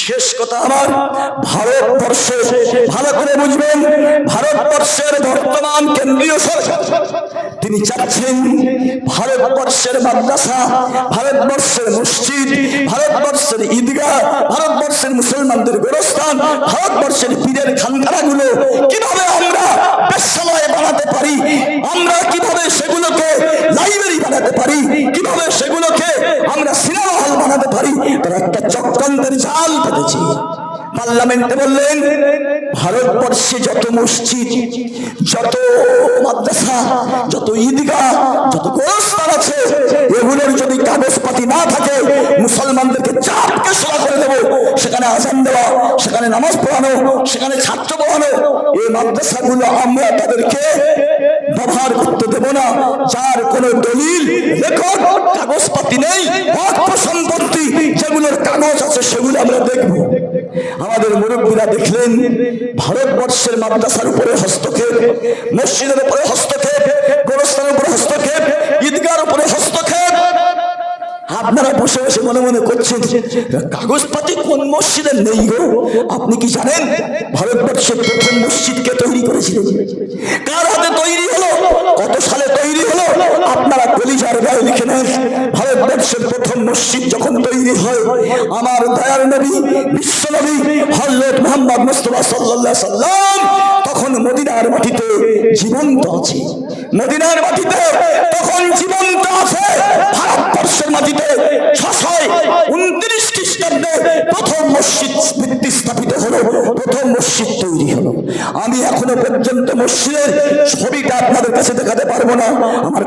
শেষ কথা আমার, ভারতবর্ষে ভালো করে বুঝবেন, ভারতবর্ষের বর্তমান কেন্দ্রীয় সরকার তিনি চাচ্ছেন ভারতবর্ষের মাদ্রাসা, ভারতবর্ষের মসজিদ, ভারতবর্ষের ঈদগাহ, ভারতবর্ষের মুসলমানদের গোরস্থান, ভারতবর্ষের পীরের খানকানাগুলো কিভাবে আমরা বেশ্যালয় বানাতে পারি, আমরা কিভাবে সেগুলোকে লাইব্রেরি বানাতে পারি, কিভাবে সেগুলোকে আমরা সিনেমা হল বানাতে পারি, তার একটা চক্রান্তের জাল পেতেছি। পার্লামেন্টে বললেন ভারতবর্ষে যত মসজিদ, যত মাদ্রাসা, যত ঈদগাহ, যত গোরস্থান আছে, এগুলোর যদি কাগজপাতি না থাকে মুসলমানদেরকে চাপকে সরা করে দেবো। সেখানে আযান দেওয়া, সেখানে নামাজ পড়ানো, সেখানে ছাত্র পড়ানো, এই মাদ্রাসাগুলো আমরা তাদেরকে ব্যবহার করতে দেব না। যার কোনো দলিল, রেকর্ড, কাগজপাতি নেই, ওয়াকফ সম্পত্তি যেগুলোর কাগজ আছে সেগুলো আমরা দেখব। আমাদের মুরব্বীরা দেখলেন ভারতবর্ষের মাদ্রাসার উপরে হস্তক্ষেপ, মসজিদের উপরে হস্তক্ষেপ, গোরস্থানের উপরে হস্তক্ষেপ, ঈদগাহর উপরে হস্তক্ষেপ। আপনারা বসে বসে মনে মনে করছেন কাগজপাতি কোন মসজিদের নেই গো? আপনি কি জানেন ভারতবর্ষের প্রথম মসজিদ কে তৈরি করেছিলেন? কার হাতে তৈরি হলো? কত সালে তৈরি হলো? আপনারা কলিজার গায়ে লিখে নেন। ভারতবর্ষের প্রথম মসজিদ যখন তৈরি হয়, আমার দয়ার নবী, বিশ্ব নবী হযরত মুহাম্মদ মুস্তাফা সাল্লাল্লাহু আলাইহি সাল্লাম তখন মদিনার মাটিতে জীবন্ত আছে। মদিনার মাটিতে তখন জীবন্ত আছে। ভারতবর্ষের মাটিতে 629 খ্রিস্টাব্দে প্রথম মসজিদ ভিত্তি স্থাপিত হলো, প্রথম মসজিদ তৈরি হলো। আমি এখনো পর্যন্ত মসজিদের ছবিটা আপনাদের কাছে দেখাতে পারবো না, আমার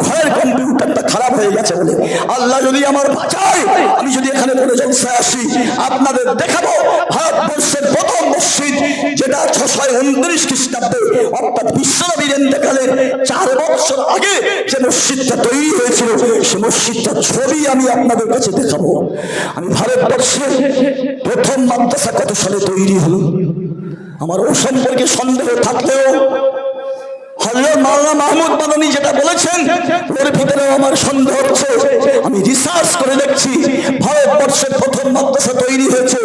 ঘরের কম্পিউটারটা খারাপ হয়ে গেছে বলে। আল্লাহ যদি আমার বাঁচায়, আমি যদি এখানে কোনো জলসায় আসি আপনাদের দেখাবো ভারতবর্ষের প্রথম মসজিদ, যেটা 629 খ্রিস্টাব্দে অর্থাৎ বিশ্বনবীর ইন্তেকালের 4 বছর আগে যে মসজিদটা তৈরি হয়েছিল, সে মসজিদটার ছবি আমি আপনাদের কাছে দেখাবো। আমি ভারতবর্ষের প্রথম মাদ্রাসা কত সালে তৈরি হলো আমার ও সম্পর্কে সন্দেহ থাকলেও হযরত মাওলানা মাহমুদ মাদানী যেটা বলেছেন ওর ভিতরেও আমার সন্দেহ হচ্ছে। আমি রিসার্চ করে দেখছি ভারতবর্ষের প্রথম মাদ্রাসা তৈরি হয়েছে,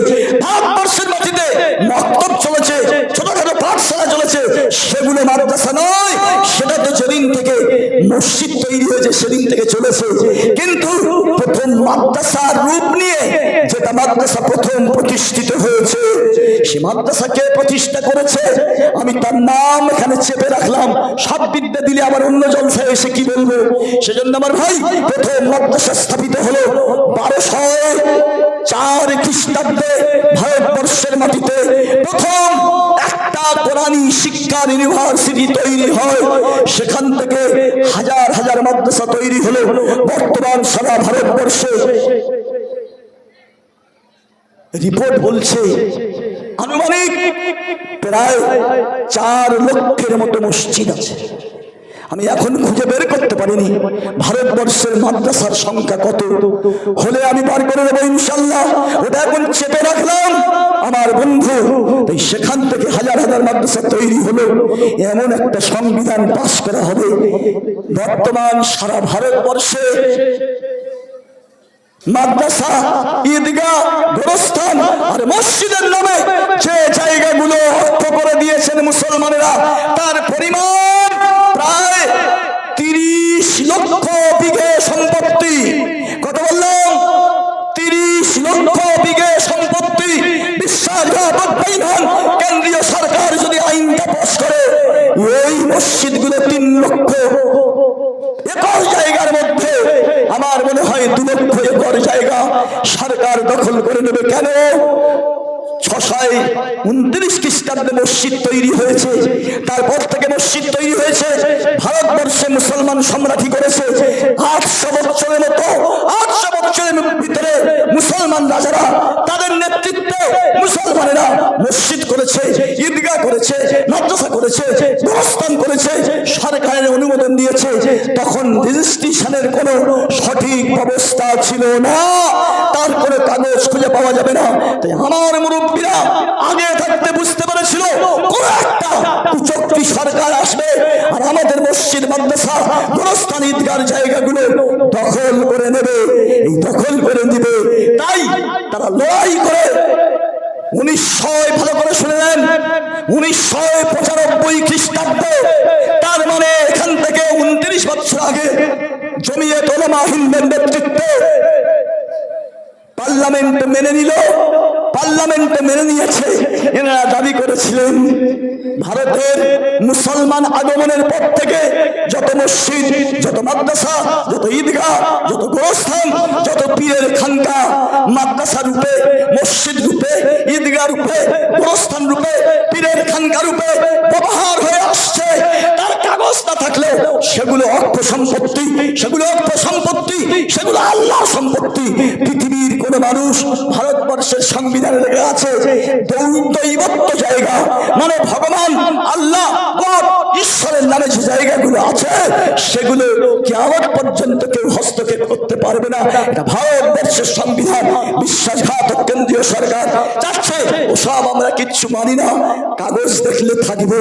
ভারতবর্ষের মাটিতে মক্তব চলেছে, ছোটখাটো পাঠশালা চলেছে, সেগুলো মাদ্রাসা নয়। সেটা তো যেদিন থেকে মসজিদ তৈরি হয়েছে সেদিন থেকে চলেছে, কিন্তু প্রথম মাদ্রাসার রূপ নিয়ে যেটা মাদ্রাসা প্রথম প্রতিষ্ঠিত হয়েছে, সে মাদ্রাসাকে প্রতিষ্ঠা করেছে আমি তার নাম এখানে চেপে রাখলাম। সব বিদ্যা দিলে আবার অন্য জলসায় এসে কি বলবো? সেজন্য আমার ভাই, প্রথম মাদ্রাসা স্থাপিত হলো 1204 খ্রিস্টাব্দে ভারতবর্ষের মাটিতে। প্রথম একটা কোরআনী শিক্ষার ইউনিভার্সিটি তৈরি হয়, সেখান থেকে হাজার হাজার মাদ্রাসা তৈরি হলো। বর্তমান সারা ভারতবর্ষে রিপোর্ট বলছে আনুমানিক প্রায় 4 লক্ষের মতো মসজিদ আছে। আমি এখন খুঁজে বের করতে পারিনি ভারতবর্ষের মাদ্রাসার সংখ্যা কত, হলে আমি বার করে দেবো ইনশাল্লাহ। ওটা এখন চেপে রাখলাম আমার বন্ধু। তাই সেখান থেকে হাজার হাজার মাদ্রাসা তৈরি হলো, এমন একটা সংবিধান পাশ করা হবে বর্তমান সারা ভারতবর্ষে মাদ্রাসা, ঈদগাহ, গোরস্থান আর মসজিদের নামে যে জায়গাগুলো অর্থ করে দিয়েছেন মুসলমানেরা, তার পরিমাণ প্রায় 30 লক্ষ বিঘে সম্পত্তি। কত বললাম? 30 লক্ষ বিঘে সম্পত্তি। বিশ্বাসঘাতক কেন্দ্রীয় সরকার যদি আইনটা পাস করে, এই মসজিদগুলো 3 লক্ষ একর জায়গার মধ্যে আমার মনে হয় 2 লক্ষ একর জায়গা সরকার দখল করে নেবে। কেন? 629 খ্রিস্টাব্দে মসজিদ তৈরি হয়েছে, তারপর থেকে মসজিদ তৈরি হয়েছে। ভারতবর্ষে মুসলমান সম্রাটি করেছে 800 বছরের মতো। 800 বছরের ভিতরে মুসলমান রাজারা তাদের নেতৃত্বে মুসলমানেরা মসজিদ করেছে, ঈদগাহ করেছে, মাদ্রাসা করেছে, গোরস্থান করেছে, সরকারের অনুমোদন দিয়েছে। তখন রেজিস্ট্রেশনের কোনো সঠিক ব্যবস্থা ছিল না, তার কোনো কাগজ খুঁজে পাওয়া যাবে না। তাই আমার মুরব্বীরা আগে থাকতে বুঝতে পেরেছিল কোন একটা কুচক্রী সরকার আসবে আর আমাদের মসজিদ, মাদ্রাসা, গোরস্থান, ঈদগাহর জায়গাগুলো দখল করে নেবে। এই দখল করে দিবে, তাই তারা তারা লড়াই করে 1900 ভালো করে শুনে নেন, 1995 খ্রিস্টাব্দে, তার মানে এখান থেকে 29 বছর আগে জমিয়ত উলামা হিন্দের নেতৃত্বে পার্লামেন্ট মেনে নিল, পার্লামেন্টে মেনে নিয়েছে। এনারা দাবি করেছিলেন ভারতের মুসলমান আগমনের পর থেকে যত মসজিদ, যত মাদ্রাসা, যত ঈদগাহ, যত গোরস্থান, যত পীরের খানকা মাদ্রাসা রূপে, মসজিদ রূপে, ঈদগাহ রূপে, গোরস্থান রূপে, পীরের খানকা রূপে ব্যবহার হয়ে আসছে, তার কাগজ না থাকলে সেগুলো অর্থ সম্পত্তি, সেগুলো অর্থ সম্পত্তি, সেগুলো আল্লাহর সম্পত্তি। পৃথিবীর কোন মানুষ ভারতবর্ষের সংবিধানে লেখা আছে দৈবত্ব জায়গা, মানে ভগবান আল্লাহ ঈশ্বরের নামে যে জায়গাগুলো আছে সেগুলো কিয়ামত পর্যন্ত কেউ হস্তক্ষেপ করতে পারবে না। এটা ভারতবর্ষের সংবিধান। বিশ্বাসঘাতক কেন্দ্রীয় সরকার চাচ্ছে ওসব আমরা কিচ্ছু মানি না, কাগজ দেখলে থাকবে,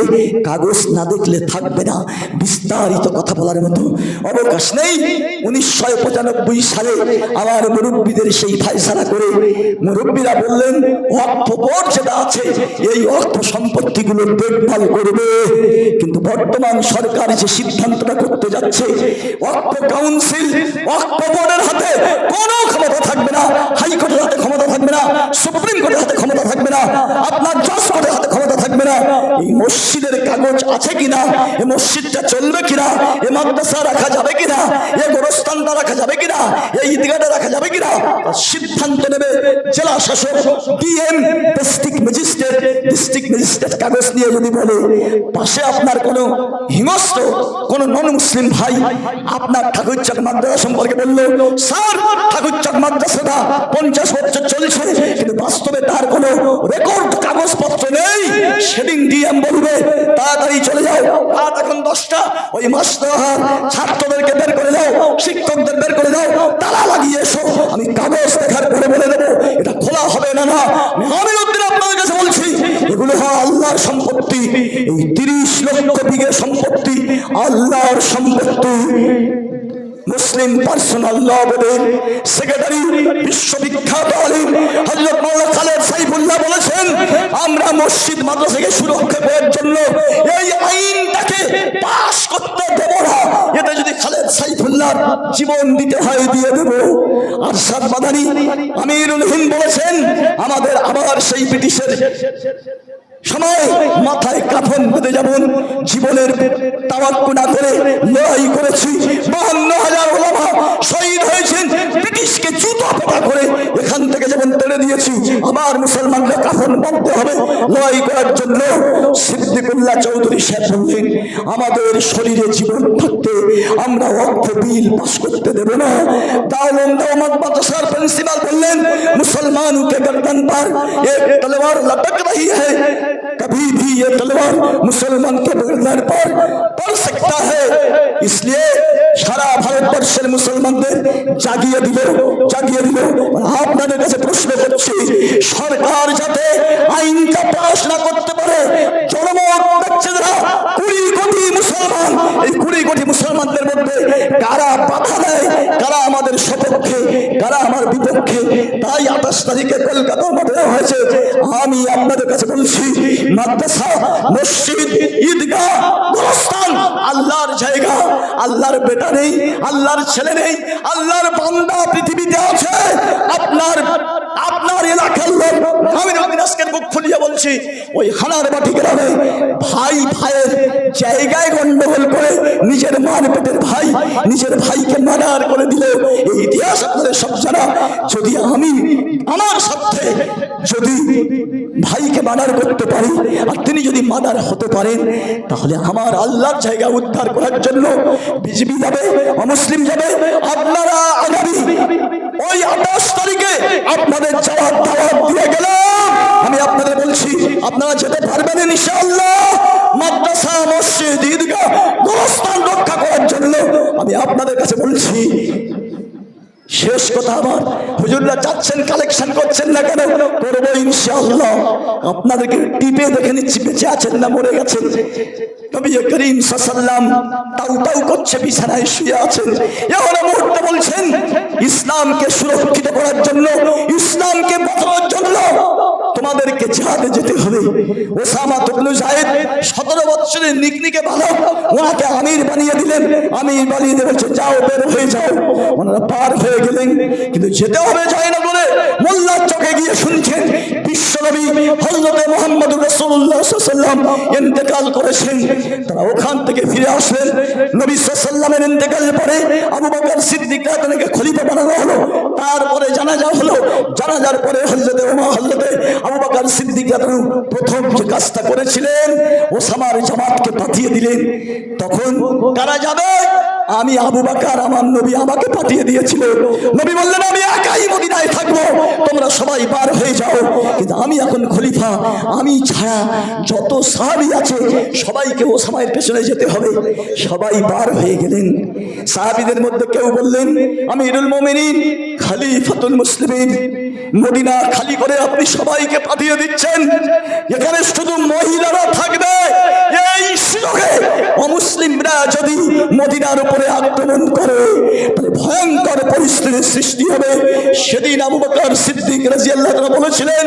কাগজ না দেখলে থাকবে না। বিস্তারিত কথা বলার মতো অবকাশ নেই। 1995 সালে আমার মুরব্বীদের সেই ফায়সালা করে মুরব্বীরা বললেন ওয়াকফ বোর্ড যেটা আছে এই অর্থ সম্পত্তিগুলো দেখভাল করবে। কিন্তু বর্তমান সরকার যে সিদ্ধান্তটা করতে যাচ্ছে, ওয়াকফ কাউন্সিল, ওয়াকফ বোর্ডের হাতে কোনো ক্ষমতা থাকবে না, হাইকোর্টের হাতে ক্ষমতা থাকবে না, সুপ্রিম কোর্টের হাতে ক্ষমতা থাকবে না, আপনার জজ কোর্টের হাতে ক্ষমতা থাকবে না। এই মসজিদের কাগজ আছে কিনা, এই মসজিদটা চলবে কিনা, এই মাদ্রাসা রাখা যাবে কিনা, এই গোরস্থানটা রাখা যাবে কিনা, এই ঈদগাহটা রাখা যাবে কিনা, সিদ্ধান্ত নেবে জেলা শাসক, DM, district magistrate. District magistrate কাগজ নিয়ে যদি বলে পাশে আপনার কোনো হিংস্র কোনো নন মুসলিম ভাই আপনার ঠাকুরচক মাদ্রাসা সম্পর্কে বললো, স্যার ঠাকুরচক মাদ্রাসাটা 50 বছর চলছে কিন্তু বাস্তবে তার কোনো রেকর্ড কাগজপত্র নেই, সেদিন ডিএম বলবে তাড়াতাড়ি চলে যাও, রাত এখন 10টা, ওই মাস্টার ছাত্রদেরকে বের করে দাও, শিক্ষকদের বের করে দাও, তালা লাগিয়ে এসো, আমি কাগজ দেখার পরে বলে দেবো এটা খোলা হবে না। না, আমি আপনাদের কাছে বলছি এগুলো হয় আল্লাহর সম্পত্তি। এই 30 লক্ষ বিঘে সম্পত্তি আল্লাহর সম্পত্তি। মুসলিম পার্সোনাল ল বোর্ডের সেক্রেটারি বিশ্ববিখ্যাত আলিম হযরত মাওলানা খালেদ সাইফুল্লাহ বলেছেন আমরা মসজিদ মাদ্রাসাকে সুরক্ষা করার জন্য এই আইনটাকে পাশ করতে দেব না। এতে যদি খালেদ সাইফুল্লাহ জীবন দিতে হয় দিয়ে দেব। আরশাদ মাদানী আমিরুল হিন্দ বলেছেন আমাদের আবার সেই ব্রিটিশের সময় মাথায় কাফন বেঁধে যেমন জীবনের তাওয়াক্কু না করে লড়াই করেছি, 52,000 ওলামা শহীদ হয়েছেন, ব্রিটিশকে জুতো পেটা করে এখান থেকে যেমন তেড়ে দিয়েছি, আবার মুসলমানদের কাফন বাঁধতে হবে লড়াই করার জন্য। সিদ্দিকুল্লাহ চৌধুরী সাহেব বললেন আমাদের শরীরে জীবন থাকতে আমরা ওয়াকফ বিল পাস করতে দেব না। দারুল দাওমাত মাদ্রাসার প্রিন্সিপাল বললেন मुसलमानों के गर्दन पर एक तलवार लटक रही है, कभी भी ये तलवार मुसलमान के गर्दन पर पड़ सकता है। इसलिए সারা ভারতবর্ষের মুসলমানদের জাগিয়ে দিল। আপনাদের কাছে প্রশ্ন করছি সরকার যাতে আইনটা পাশ না করতে পারে, জনমত ব্যক্তিরা 20 কোটি মুসলমান, এই 20 কোটি মুসলমানদের মধ্যে কারা বাধা দেয়, কারা আমাদের সপক্ষে, কারা আমার বিপক্ষে, তাই 28 তারিখে কলকাতার মধ্যে হয়েছে। আমি আপনাদের কাছে বলছি মাদ্রাসা, মসজিদ, ঈদগাহ, গোরস্থান আল্লাহর জায়গা। আল্লাহর বেটা নেই, আল্লাহর ছেলে নেই, আল্লাহর বান্দা পৃথিবীতে আছে। আপনার এলাকার লোক, আমি আজকের মুখ খুলিয়ে বলছি, ওই হানারবাটি গ্রামে ভাই ভাইয়ের জায়গায় গন্ডগোল করে নিজের মান পেটের ভাই নিজের ভাইকে মার্ডার করে দিল। এই ইতিহাস আপনাদের সব জানা। যদি আমি আমার সাথে যদি ভাইকে মার্ডার করতে পারি আর তিনি যদি মার্ডার হতে পারেন, তাহলে আমার আল্লাহর জায়গা উদ্ধার করার জন্য বিজেপি যাবে, অমুসলিম যাবে। আপনারা আগামী ওই 28 তারিখে আপনাদের যাওয়ার দাওয়াত দিয়ে গেলাম। আমি আপনাদের বলছি আপনারা যেতে পারবেন ইনশাআল্লাহ। মাদ্রাসা, মসজিদ, ঈদগাহ, গোরস্থান রক্ষা করার জন্য আমি আপনাদের কাছে বলছি। শেষ কথা আমার, হুজুররা যাচ্ছেন কালেকশন করছেন না কেন? করবো ইনশাআল্লাহ। আপনাদেরকে টিপে দেখে নিচ্ছি বেঁচে আছেন না মরে গেছেন। নবী করিম সাল্লাল্লাহু তাও তাও করছে, বিছানায় শুয়ে আছেন। এমন মুহূর্তে বলছেন, ইসলামকে সুরক্ষিত করার জন্য, ইসলামকে বাঁচানোর জন্য তোমাদেরকে জিহাদে যেতে হবে। ওসামা ইবনে যায়েদ 17 বছরের নিকনিকে বালক, ওনাকে আমির বানিয়ে দিলেন। আমির বানিয়ে দিয়ে বলছে, যাও বের হয়ে যাও। ওনারা পার হয়ে গেলেন, কিন্তু যেতে হবে যায় না বলে মোল্লার চোখে গিয়ে শুনছেন বিশ্বনবী হযরতে মুহাম্মদুর রাসূলুল্লাহ সাল্লাল্লাহু আলাইহি ওয়াসাল্লাম ইন্তেকাল করেছেন। তারা ওখান থেকে ফিরে আসলেন। নবী সাল্লাল্লাহু আলাইহি ওয়াসাল্লামের ইন্তেকালের পরে আবু বকর সিদ্দিক রাদিয়াল্লাহু আনহু খলিফা বানানো হলো। তারপরে জানাজা হলো। জানাজার পরে হযরতে আবু বকর সিদ্দিক রাদিয়াল্লাহু আনহু প্রথম যে কাজটা করেছিলেন, ওসামার জামাতকে পাঠিয়ে দিলেন। তখন কারা যাবে? আমি আবু বকর, আমার নবী আমাকে পাঠিয়ে দিয়েছিল। নবী বললেন, আমি একাই মদিনায় থাকবো, তোমরা সবাই বার হয়ে যাও। কিন্তু আমি এখন খলিফা, আমি ছাড়া যত সাহাবী আছে সবাইকে ওসামার পেছনে যেতে হবে। সবাই বার হয়ে গেলেন। সাহাবীদের মধ্যে কেউ বললেন, আমিরুল মুমিনিন, খলিফাতুল মুসলিমিন, মদিনা খালি করে আপনি সবাইকে পাঠিয়ে দিচ্ছেন, এখানে শুধু মহিলারা থাকবে। এই সুযোগে অমুসলিমরা যদি মদিনার উপরে আক্রমণ করে তাহলে ভয়ঙ্কর পরিস্থিতির সৃষ্টি হবে। সেদিন আবু বকর সিদ্দিক রাদিয়াল্লাহু তাআলা বলেছিলেন,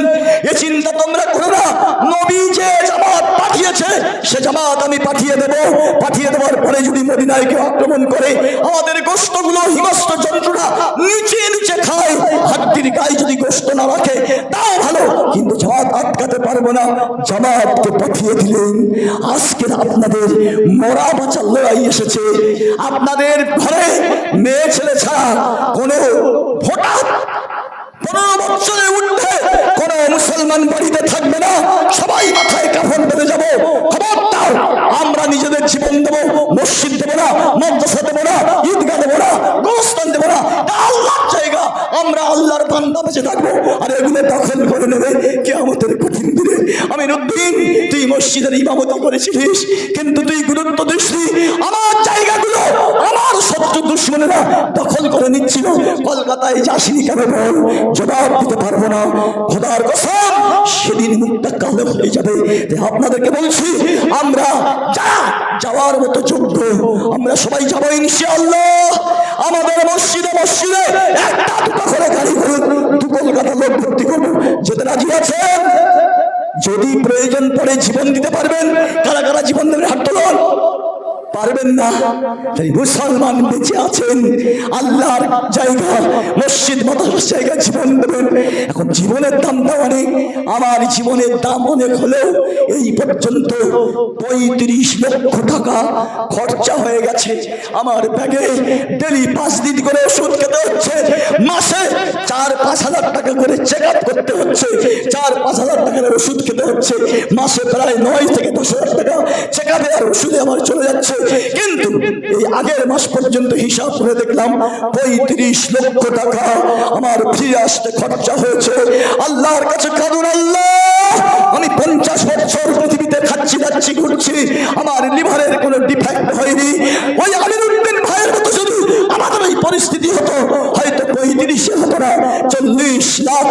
এই চিন্তা তোমরা করো না, নবী যে জামাত পাঠিয়েছে সে জামাত আমি পাঠিয়ে দেব। পাঠিয়ে দেওয়ার পরে যদি মদিনায় কেউ আক্রমণ করে, আমাদের গোশতগুলো হিংস্র জন্তুরা নিচে নিচে খায়, হাড্ডির গায়ে যদি গোশত না রাখে তাও ভালো, কিন্তু জামাত আটকাতে পারবো না। জামাতকে পাঠিয়ে দিলেন। আজকে আপনাদের মরা বাঁচার লড়াই এসেছে। আপনাদের ঘরে মেয়ে ছেলে ছাড়া কোনো ভোটার 15 বছরের ঊর্ধ্বে কোন মুসলমান বাড়িতে থাকবে না। সবাই মাথায় কাফন বেঁধে যাবো। খবরদার, আমরা নিজেদের জীবন দেবো, মসজিদ দেবো না, মাদ্রাসা দেবো না, ঈদগাহ দেবো না, গোরস্থান দেবো না। আল্লাহর জায়গা, আমরা আল্লাহর বান্দা বেঁচে থাকবো। আর এগুলো দখল করে নেবে কিয়ামতের কঠিন দিনে। আমিরউদ্দিন, তুই মসজিদের ইমামতি করেছিলিস, কিন্তু তুই গুরুত্ব দিসনি। আমার জায়গাগুলো আমার শত্রু দুশমনেরা দখল করে নিচ্ছিল। কলকাতায় যাসনি কেন বল? জবাব দিতে পারবো না। খোদার কসম, সেদিন মুখটা কালো হয়ে যাবে। আপনাদেরকে বলছি, আমরা যাওয়ার মতো যোগ্য, আমরা সবাই যাবো ইনশাআল্লাহ। আমাদের মসজিদে মসজিদে একটা দুটো করে গাড়ি করে কলকাতা লোক ভর্তি করবো। যেতে রাজি আছেন? যদি প্রয়োজন পড়ে জীবন দিতে পারবেন। কারা কারা জীবন দেবেন? হাত তোলুন। পারবেন না? তাই মুসলমান বেঁচে আছেন, আল্লাহর জায়গা মসজিদ মাদ্রাসার জায়গা জীবন দেবেন। এখন জীবনের দামটা অনেক, আমার জীবনের দাম অনেক হলেও এই পর্যন্ত 35 লক্ষ টাকা খরচা হয়ে গেছে। আমার ব্যাগে ডেলি 5 দিন করে ওষুধ খেতে হচ্ছে, মাসে 4-5 হাজার টাকা করে চেক আপ করতে হচ্ছে, 4-5 হাজার টাকার ওষুধ খেতে হচ্ছে, মাসে প্রায় 9 থেকে 10 হাজার টাকা চেক আপে আর ওষুধে আমার চলে যাচ্ছে। কিন্তু এই আগের মাস পর্যন্ত হিসাব করে দেখলাম 35 লক্ষ টাকা আমার ফিরে আসতে খরচা হয়েছে। আল্লাহর কাছে কাঁদুন, আল্লাহ, আমি 50 বছর পৃথিবীতে খাচ্ছি যাচ্ছি ঘুরছি, আমার লিভারের কোনো ডিফেক্ট হয়নি। ওই আমিরউদ্দিন ভাইয়ের মতো যদি আমাদের এই পরিস্থিতি হতো, হয়তো 35 হতো না, 40 লাখ